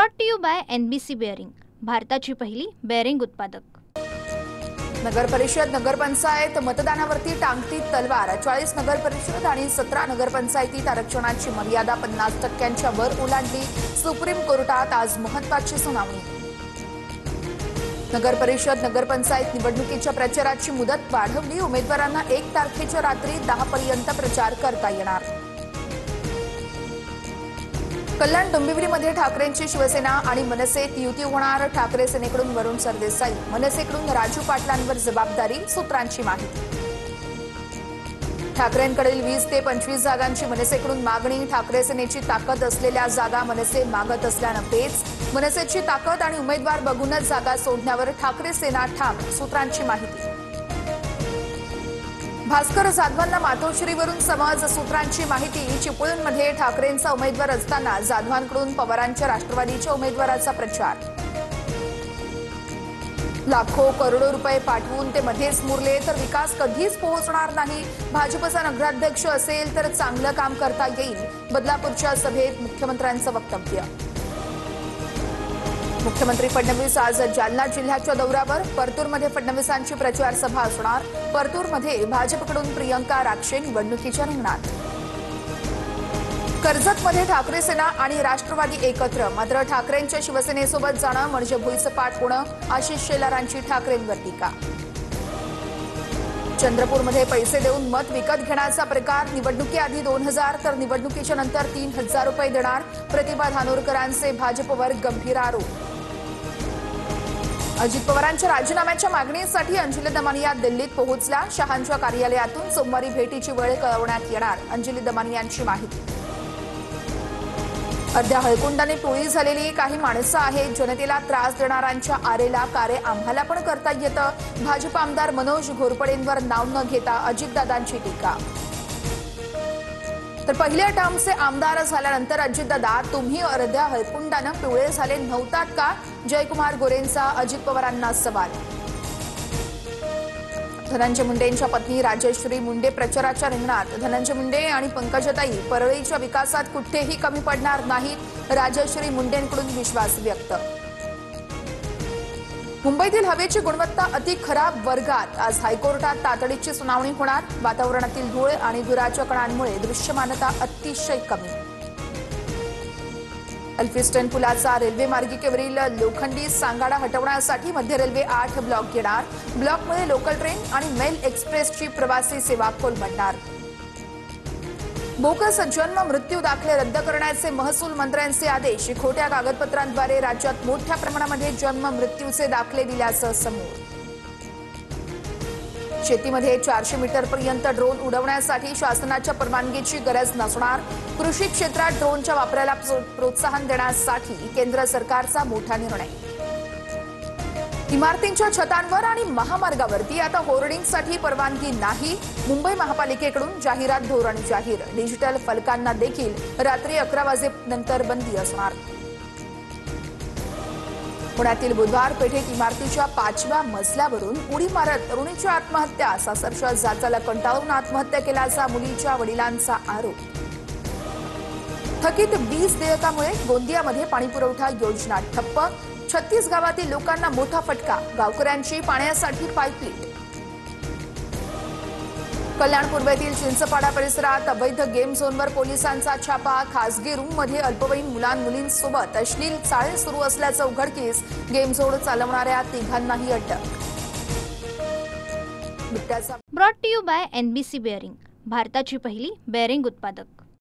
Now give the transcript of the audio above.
Brought to you by NBC bearing, भारताची पहिली bearing उत्पादक। नगर परिषद नगरपंचायत मतदानावरती टांगती तलवार। 40 नगर परिषद आणि 17 नगरपंचायतीत आरक्षणाची मर्यादा 50% वर ओलांडली। सुप्रीम कोर्टात आज महत्त्वाची सुनावणी। नगर परिषद नगरपंचायत निवडणुकीच्या प्रचाराची मुदत वाढवली। उमेदवारांना 1 तारखेच्या रात्री 10 पर्यंत प्रचार करता येणार। कल्याण डोंबिवलीमध्ये ठाकरेंची शिवसेना आणि मनसेत युती होणार। ठाकरे सेनेकडून वरुण सरदेसाई, मनसेकडून राजू पाटलांवर जबाबदारी। सूत्रांची माहिती। ठाकरेंकडील 20 ते 25 जागांची मनसेकडून मागणी। ठाकरे सेनेची ताकद असलेल्या जागा मनसे मागत असल्यानं पेच। मनसेची ताकद आणि उमेदवार बघूनच जागा सोडण्यावर ठाकरे सेना ठाम। सूत्रांची माहिती। भास्कर जाधवांना मातोश्रीवरून समज। सूत्रांची माहिती। चिपळूणमध्ये ठाकरेंचा उमेदवार असताना जाधवांकडून पवारांच्या राष्ट्रवादीच्या उमेदवाराचा प्रचार। लाखो करोडो रुपये पाठवून ते मध्येच मुरले तर विकास कधीच पोहोचणार नाही। भाजपचा नगराध्यक्ष असेल तर चांगलं काम करता येईल। बदलापूरच्या सभेत मुख्यमंत्र्यांचं वक्तव्य। मुख्यमंत्री फडणवीस आज जालना जिल्ह्याच्या दौऱ्यावर। परतूरमध्ये फडणवीसांची प्रचार सभा असणार। परतूरमध्ये भाजपकडून प्रियंका राक्षे निवडणुकीच्या रिंगणात। कर्जतमध्ये ठाकरे सेना आणि राष्ट्रवादी एकत्र, मात्र ठाकरेंच्या शिवसेनेसोबत जाणं म्हणजे भुईचं पाठ होणं। आशिष शेलारांची ठाकरेंवर टीका। चंद्रपूरमध्ये पैसे देऊन मत विकत घेण्याचा प्रकार। निवडणुकीआधी 2000 तर निवडणुकीच्या नंतर 3000 रुपये देणार। प्रतिभा धानोरकरांचे भाजपवर गंभीर आरोप। अजित पवारांच्या राजीनाम्याच्या मागणीसाठी अंजली दमानिया दिल्लीत पोहोचल्या। शहांच्या कार्यालयातून सोमवारी भेटीची वेळ कळवण्यात येणार। अंजली दमानियांची माहिती। अर्ध्या हळकुंडाने टोळी झालेली काही माणसं आहेत। जनतेला त्रास देणाऱ्यांच्या आरेला कार्य आम्हाला पण करता येतं। भाजप आमदार मनोज घोरपडेंवर नाव न घेता अजितदादांची टीका। तर पहिल्या टर्मचे आमदार झाल्यानंतर अजितदादा, तुम्ही अर्ध्या हळकुंडानं पिवळे झाले नव्हतात का? जयकुमार गोरेंचा अजित पवारांना सवाल। धनंजय मुंडेंच्या पत्नी राजश्री मुंडे प्रचाराच्या रिंगणात। धनंजय मुंडे आणि पंकजाताई परळीच्या विकासात कुठेही कमी पडणार नाहीत। राजश्री मुंडेंकडून विश्वास व्यक्त। मुंबईतील हवेची गुणवत्ता अति खराब वर्गात। आज हायकोर्टात तातडीची सुनावणी होणार। वातावरणातील धूळ आणि धुराच्या कणांमुळे दृश्यमानता अतिशय कमी। एल्फिस्टन पुलाचा रेल्वे मार्गिकेवरील लोखंडी सांगाडा हटवण्यासाठी मध्य रेल्वे 8 ब्लॉक घेणार। ब्लॉकमुळे लोकल ट्रेन आणि मेल एक्सप्रेसची प्रवासी सेवा कोलमडणार। बोगस जन्म मृत्यू दाखले रद्द करण्याचे महसूल मंत्र्यांचे आदेश। खोट्या कागदपत्रांद्वारे राज्यात मोठ्या प्रमाणामध्ये जन्म मृत्यूचे दाखले दिल्याचं समोर। शेतीमध्ये 400 मीटरपर्यंत ड्रोन उडवण्यासाठी शासनाच्या परवानगीची गरज नसणार। कृषी क्षेत्रात ड्रोनच्या वापराला प्रोत्साहन देण्यासाठी केंद्र सरकारचा मोठा निर्णय। इमारतींच्या छतांवर आणि महामार्गावरती आता होर्डिंगसाठी परवानगी नाही। मुंबई महापालिकेकडून जाहिरात धोरण जाहीर। डिजिटल फलकांना देखील रात्री 11 वाजेनंतर बंदी असणार। पुण्यातील बुधवार पेठेत इमारतीच्या 5व्या मजल्यावरून उडी मारत तरुणीची आत्महत्या। सासरच्या जाचाला कंटाळून आत्महत्या केल्याचा मुलीच्या वडिलांचा आरोप। थकीत वीज देयकामुळे गोंदियामध्ये पाणीपुरवठा योजना ठप्प। 36 गावातील लोकांना मोठा फटका। गावकऱ्यांची पाण्यासाठी पाईपलाईन। कल्याण पूर्वेतील चिंचपाडा परिसरात अवैध गेम झोनवर पोलिसांचा छापा। खासगी रूममध्ये अल्पवयीन मुलांसोबत अश्लील चाळे सुरू असल्याचं उघडकीस। गेम झोन चालवणाऱ्या 3घांनाही अटक। Brought to you by NBC bearing, भारताची पहिली बेअरिंग उत्पादक।